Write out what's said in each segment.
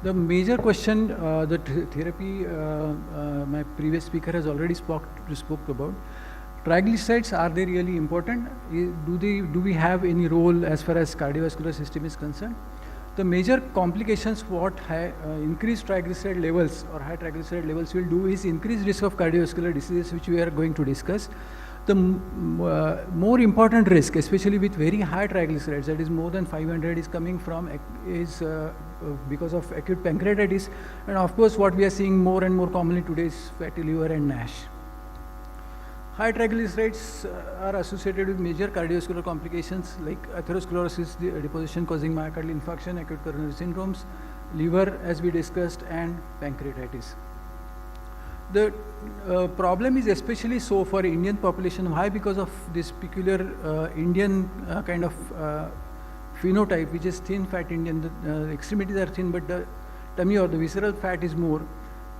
The major question, the therapy, my previous speaker has already spoke about. Triglycerides, are they really important? Do we have any role as far as cardiovascular system is concerned? The major complications what increased triglyceride levels or high triglyceride levels will do is increase risk of cardiovascular diseases, which we are going to discuss. The more important risk, especially with very high triglycerides, that is more than 500, is coming from because of acute pancreatitis, and of course what we are seeing more and more commonly today is fatty liver and NASH. High triglycerides are associated with major cardiovascular complications like atherosclerosis, deposition causing myocardial infarction, acute coronary syndromes, liver as we discussed, and pancreatitis. The problem is especially so for Indian population. Why? Because of this peculiar Indian kind of phenotype, which is thin fat Indian. The extremities are thin, but the tummy or the visceral fat is more.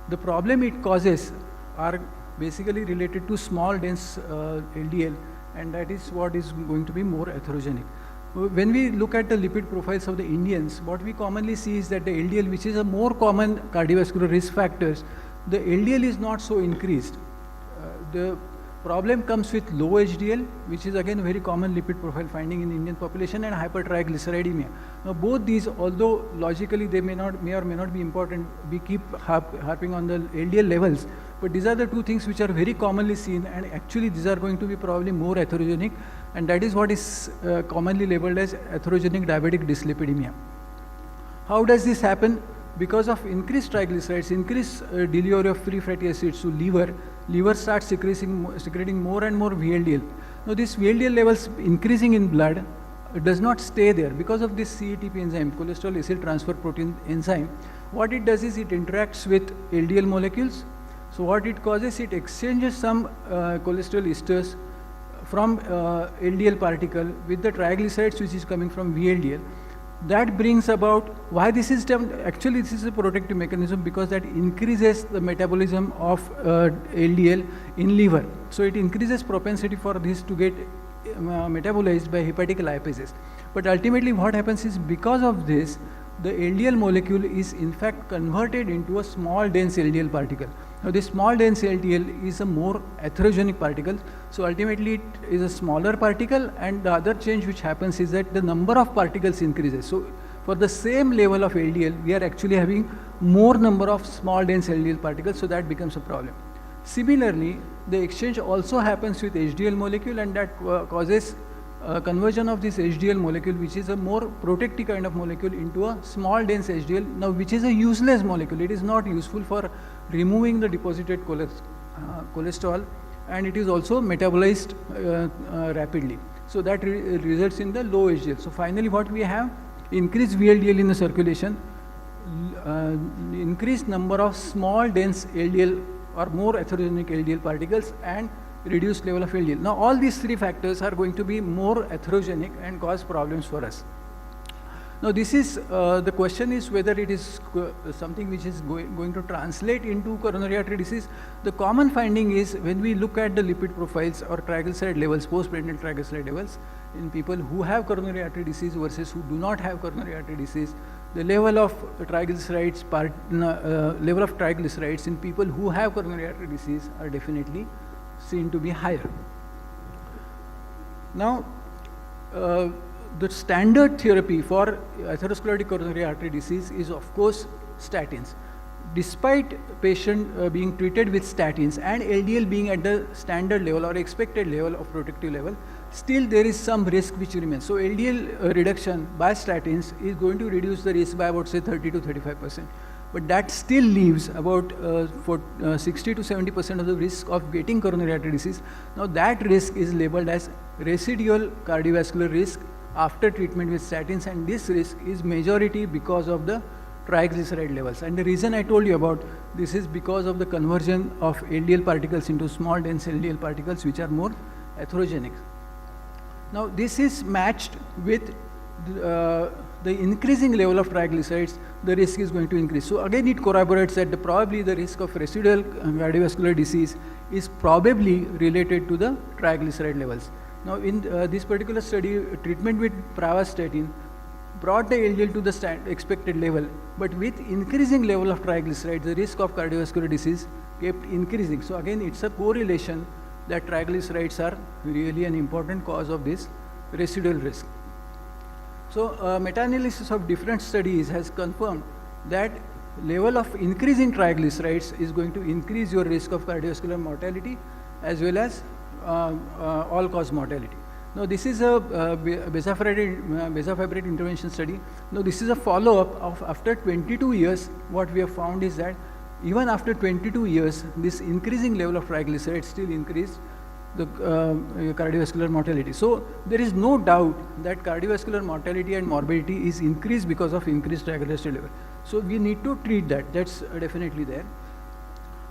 The problem it causes are basically related to small dense LDL, and that is what is going to be more atherogenic. When we look at the lipid profiles of the Indians, what we commonly see is that the LDL, which is a more common cardiovascular risk factors, the LDL is not so increased. The problem comes with low HDL, which is again a very common lipid profile finding in Indian population, and hypertriglyceridemia. Now both these, although logically they may or may not be important, we keep harping on the LDL levels, but these are the two things which are very commonly seen, and actually these are going to be probably more atherogenic, and that is what is commonly labeled as atherogenic diabetic dyslipidemia. How does this happen? Because of increased triglycerides, increased delivery of free fatty acids to liver starts secreting more and more VLDL. Now this VLDL levels increasing in blood does not stay there because of this CETP enzyme, cholesterol acyl transfer protein enzyme. What it does is it interacts with LDL molecules. So what it causes, it exchanges some cholesterol esters from LDL particle with the triglycerides which is coming from VLDL. That brings about, why this is done, actually this is a protective mechanism because that increases the metabolism of LDL in liver. So it increases propensity for this to get metabolized by hepatic lipases. But ultimately what happens is, because of this, the LDL molecule is in fact converted into a small dense LDL particle. Now this small dense LDL is a more atherogenic particle, so ultimately it is a smaller particle, and the other change which happens is that the number of particles increases. So for the same level of LDL, we are actually having more number of small dense LDL particles, so that becomes a problem. Similarly, the exchange also happens with HDL molecule, and that causes conversion of this HDL molecule, which is a more protective kind of molecule, into a small dense HDL, now which is a useless molecule. It is not useful for removing the deposited cholesterol, and it is also metabolized rapidly. So that results in the low HDL. So finally what we have, increased VLDL in the circulation, increased number of small dense LDL or more atherogenic LDL particles, and reduced level of LDL. Now all these three factors are going to be more atherogenic and cause problems for us. Now this is, the question is whether it is something which is going to translate into coronary artery disease. The common finding is, when we look at the lipid profiles or triglyceride levels, post-prandial triglyceride levels, in people who have coronary artery disease versus who do not have coronary artery disease, the level of triglycerides, level of triglycerides in people who have coronary artery disease are definitely seen to be higher. Now, the standard therapy for atherosclerotic coronary artery disease is of course statins. Despite patient being treated with statins and LDL being at the standard level or expected level of protective level, still there is some risk which remains. So LDL reduction by statins is going to reduce the risk by about say 30 to 35%. But that still leaves about 60 to 70% of the risk of getting coronary artery disease. Now that risk is labeled as residual cardiovascular risk after treatment with statins, and this risk is majority because of the triglyceride levels. And the reason I told you about this is because of the conversion of LDL particles into small dense LDL particles which are more atherogenic. Now this is matched with the increasing level of triglycerides, the risk is going to increase. So again it corroborates that probably the risk of residual cardiovascular disease is probably related to the triglyceride levels. Now in this particular study, treatment with pravastatin, brought the LDL to the expected level, but with increasing level of triglycerides, the risk of cardiovascular disease kept increasing. So again, it's a correlation that triglycerides are really an important cause of this residual risk. So meta-analysis of different studies has confirmed that level of increase in triglycerides is going to increase your risk of cardiovascular mortality as well as all-cause mortality. Now this is a bezafibrate intervention study. Now this is a follow-up of after 22 years. What we have found is that even after 22 years, this increasing level of triglycerides still increased the cardiovascular mortality. So there is no doubt that cardiovascular mortality and morbidity is increased because of increased triglyceride level. So we need to treat that. That's definitely there.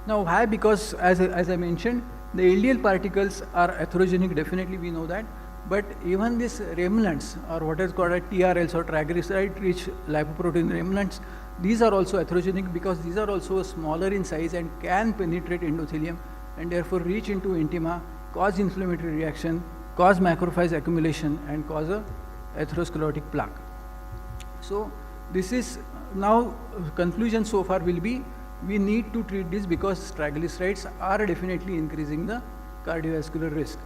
Now why? Because as I mentioned, the LDL particles are atherogenic. Definitely we know that. But even these remnants, or what is called as TRLs or triglyceride-rich lipoprotein remnants, these are also atherogenic because these are also smaller in size and can penetrate endothelium and therefore reach into intima, cause inflammatory reaction, cause macrophage accumulation, and cause a atherosclerotic plaque. So this is now conclusion so far will be we need to treat this because triglycerides are definitely increasing the cardiovascular risk.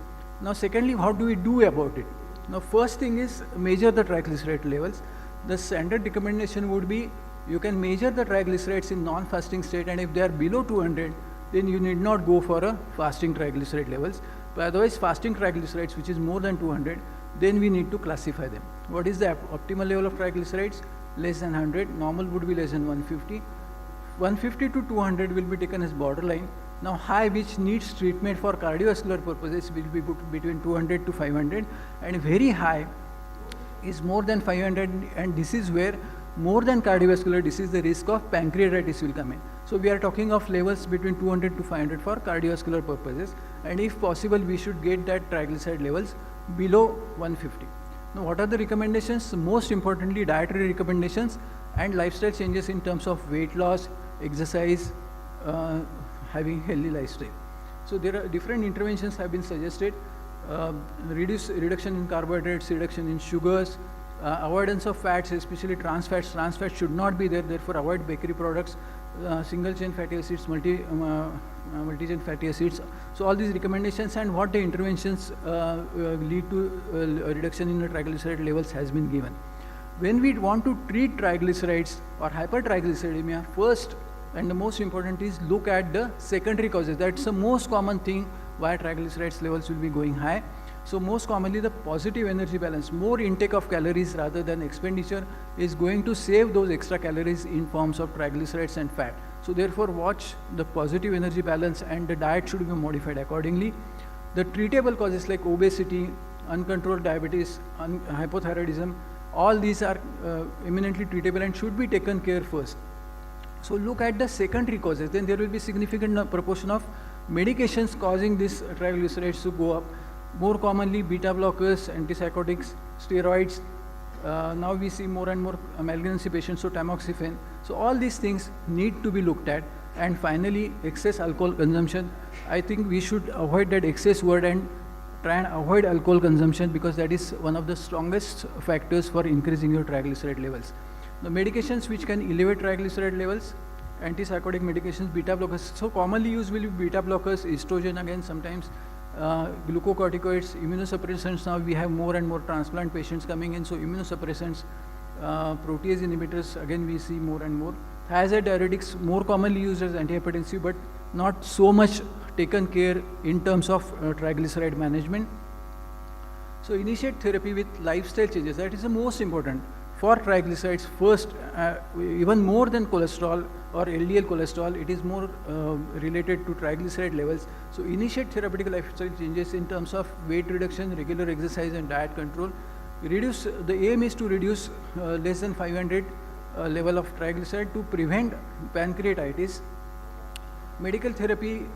Now secondly, how do we do about it? Now first thing is measure the triglyceride levels. The standard recommendation would be you can measure the triglycerides in non-fasting state, and if they are below 200, then you need not go for a fasting triglyceride levels. But otherwise fasting triglycerides which is more than 200, then we need to classify them. What is the optimal level of triglycerides? Less than 100, normal would be less than 150. 150 to 200 will be taken as borderline. Now high, which needs treatment for cardiovascular purposes, will be between 200 to 500, and very high is more than 500, and this is where more than cardiovascular disease, the risk of pancreatitis will come in. So we are talking of levels between 200 to 500 for cardiovascular purposes, and if possible we should get that triglyceride levels below 150. Now what are the recommendations? Most importantly, dietary recommendations and lifestyle changes in terms of weight loss, exercise, having healthy lifestyle. So there are different interventions have been suggested. Reduction in carbohydrates, reduction in sugars, avoidance of fats, especially trans fats. Trans fats should not be there, therefore avoid bakery products, single chain fatty acids, multi-chain fatty acids. So all these recommendations and what the interventions lead to reduction in the triglyceride levels has been given. When we want to treat triglycerides or hypertriglyceridemia, first and the most important is look at the secondary causes. That's the most common thing why triglycerides levels will be going high. So most commonly the positive energy balance, more intake of calories rather than expenditure is going to save those extra calories in forms of triglycerides and fat. So therefore watch the positive energy balance and the diet should be modified accordingly. The treatable causes like obesity, uncontrolled diabetes, hypothyroidism, all these are eminently treatable and should be taken care first. So look at the secondary causes, then there will be significant proportion of medications causing these triglycerides to go up. More commonly beta blockers, antipsychotics, steroids. Now we see more and more malignancy patients, so tamoxifen. So all these things need to be looked at. And finally, excess alcohol consumption. I think we should avoid that excess word and try and avoid alcohol consumption because that is one of the strongest factors for increasing your triglyceride levels. The medications which can elevate triglyceride levels, antipsychotic medications, beta blockers. So commonly used will be beta blockers, estrogen again sometimes, glucocorticoids, immunosuppressants. Now we have more and more transplant patients coming in, so immunosuppressants, protease inhibitors, again we see more and more. Thiazide diuretics, more commonly used as antihypertensive, but not so much taken care in terms of triglyceride management. So initiate therapy with lifestyle changes, that is the most important. For triglycerides, first, even more than cholesterol or LDL cholesterol, it is more related to triglyceride levels. So initiate therapeutic lifestyle changes in terms of weight reduction, regular exercise and diet control. Reduce, the aim is to reduce less than 500 level of triglyceride to prevent pancreatitis. Medical therapy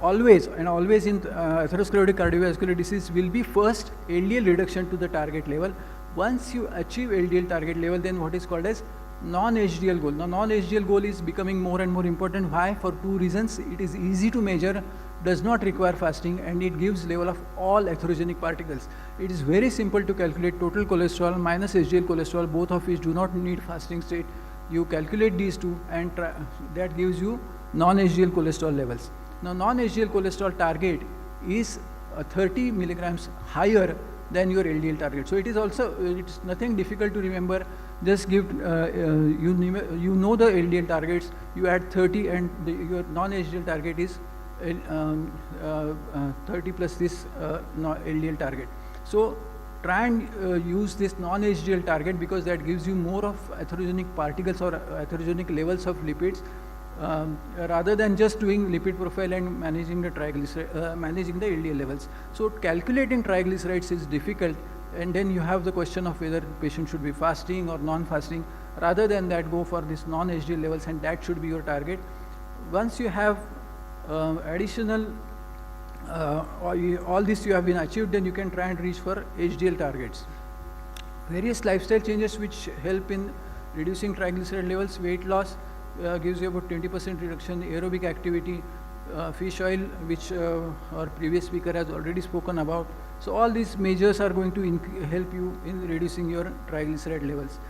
always in atherosclerotic cardiovascular disease will be first LDL reduction to the target level. Once you achieve LDL target level, then what is called as non-HDL goal. Now non-HDL goal is becoming more and more important. Why? For two reasons. It is easy to measure does not require fasting, and it gives level of all atherogenic particles. It is very simple to calculate total cholesterol minus HDL cholesterol, both of which do not need fasting state. You calculate these two, and that gives you non-HDL cholesterol levels. Now, non-HDL cholesterol target is 30 milligrams higher than your LDL target. So it is also, it's nothing difficult to remember. Just give, you know the LDL targets, you add 30, and your non-HDL target is 30 plus this LDL target. So try and use this non-HDL target, because that gives you more of atherogenic particles or atherogenic levels of lipids, rather than just doing lipid profile and managing the managing the LDL levels. So calculating triglycerides is difficult, and then you have the question of whether the patient should be fasting or non-fasting. Rather than that, go for this non-HDL levels, and that should be your target. Once you have additional all this you have been achieved, then you can try and reach for HDL targets. Various lifestyle changes which help in reducing triglyceride levels: weight loss gives you about 20% reduction, aerobic activity, fish oil, which our previous speaker has already spoken about. So all these measures are going to help you in reducing your triglyceride levels.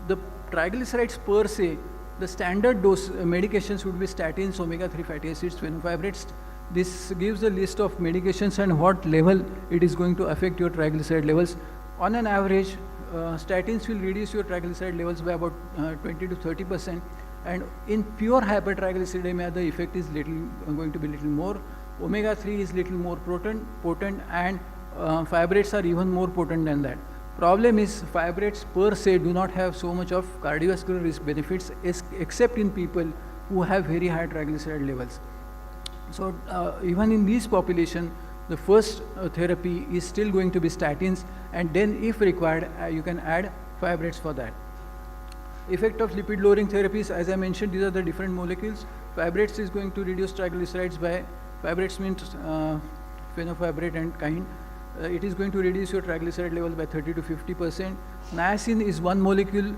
The triglycerides per se, the standard dose medications would be statins, omega-3 fatty acids, fenofibrates. This gives a list of medications and what level it is going to affect your triglyceride levels. On an average, statins will reduce your triglyceride levels by about 20 to 30%. And in pure hypertriglyceridemia, the effect is going to be little more. Omega-3 is little more potent, and fibrates are even more potent than that. Problem is, fibrates per se do not have so much of cardiovascular risk benefits, except in people who have very high triglyceride levels. So even in this population, the first therapy is still going to be statins, and then if required, you can add fibrates for that. Effect of lipid lowering therapies, as I mentioned, these are the different molecules. Fibrates is going to reduce triglycerides by, fibrates means fenofibrate and kind. It is going to reduce your triglyceride levels by 30 to 50%. Niacin is one molecule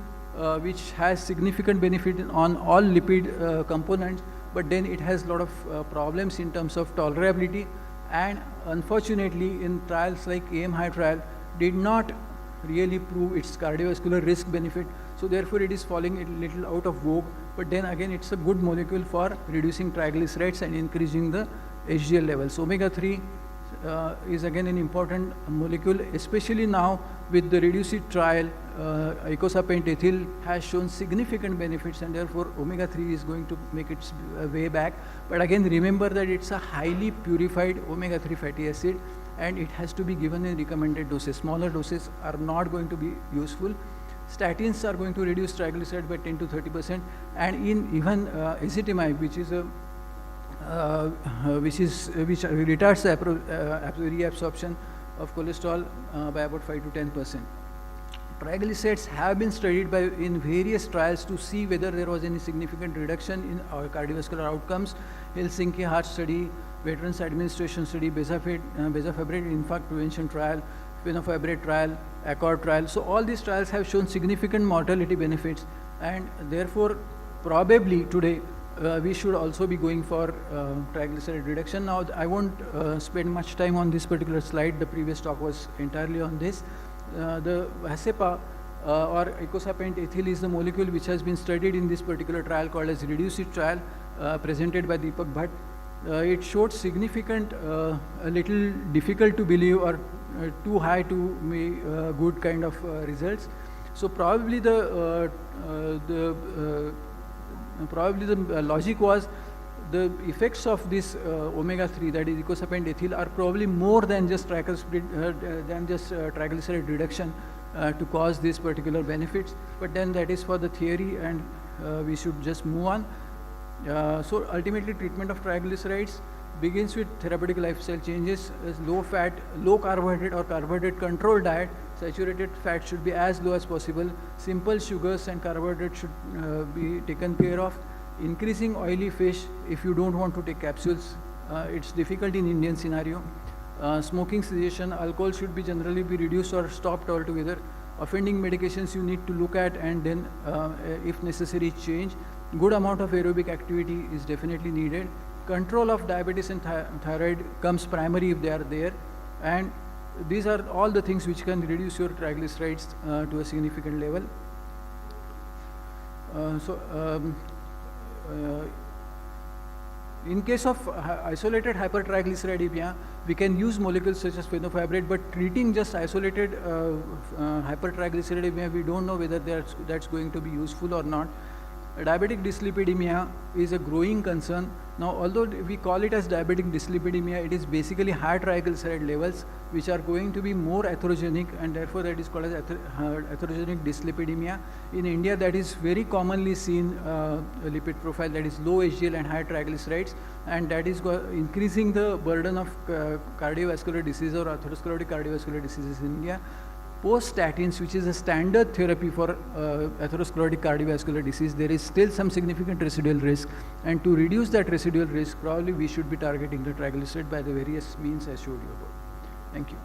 which has significant benefit on all lipid components, but then it has a lot of problems in terms of tolerability, and unfortunately in trials like AIM-HIGH trial did not really prove its cardiovascular risk benefit. So therefore it is falling a little out of vogue, but then again it's a good molecule for reducing triglycerides and increasing the HDL levels. Omega-3 is again an important molecule, especially now with the REDUCE-IT trial. Icosapent ethyl has shown significant benefits, and therefore omega-3 is going to make its way back. But again, remember that it's a highly purified omega-3 fatty acid, and it has to be given in recommended doses. Smaller doses are not going to be useful. Statins are going to reduce triglyceride by 10 to 30%, and in even ezetimibe, which retards the reabsorption of cholesterol by about 5 to 10%. Triglycerides have been studied in various trials to see whether there was any significant reduction in our cardiovascular outcomes. Helsinki Heart Study, Veterans Administration Study, bezafibrate infarct prevention trial, fenofibrate trial, Accord trial. So all these trials have shown significant mortality benefits, and therefore probably today we should also be going for triglyceride reduction. Now I won't spend much time on this particular slide. The previous talk was entirely on this. The Vasepa or icosapent ethyl is the molecule which has been studied in this particular trial called as REDUCE-IT trial, presented by Deepak Bhatt. It showed significant, a little difficult to believe or too high to be good kind of results. So probably the logic was the effects of this omega-3, that is icosapent ethyl, are probably more than just triglyceride reduction to cause these particular benefits. But then that is for the theory, and we should just move on. So ultimately, treatment of triglycerides begins with therapeutic lifestyle changes, low fat, low carbohydrate or carbohydrate controlled diet. Saturated fat should be as low as possible. Simple sugars and carbohydrates should be taken care of. Increasing oily fish if you don't want to take capsules. It's difficult in Indian scenario. Smoking cessation, alcohol should be generally be reduced or stopped altogether. Offending medications you need to look at, and then if necessary change. Good amount of aerobic activity is definitely needed. control of diabetes and thyroid comes primary if they are there, and these are all the things which can reduce your triglycerides to a significant level. In case of isolated hypertriglyceridemia, we can use molecules such as fenofibrate, but treating just isolated hypertriglyceridemia, we don't know whether that's going to be useful or not. Diabetic dyslipidemia is a growing concern. Now, although we call it as diabetic dyslipidemia, it is basically high triglyceride levels which are going to be more atherogenic, and therefore that is called as atherogenic dyslipidemia. In India, that is very commonly seen a lipid profile that is low HDL and high triglycerides, and that is increasing the burden of cardiovascular disease or atherosclerotic cardiovascular diseases in India. Post-statins, which is a standard therapy for atherosclerotic cardiovascular disease, there is still some significant residual risk, and to reduce that residual risk, probably we should be targeting the triglyceride by the various means I showed you about. Thank you.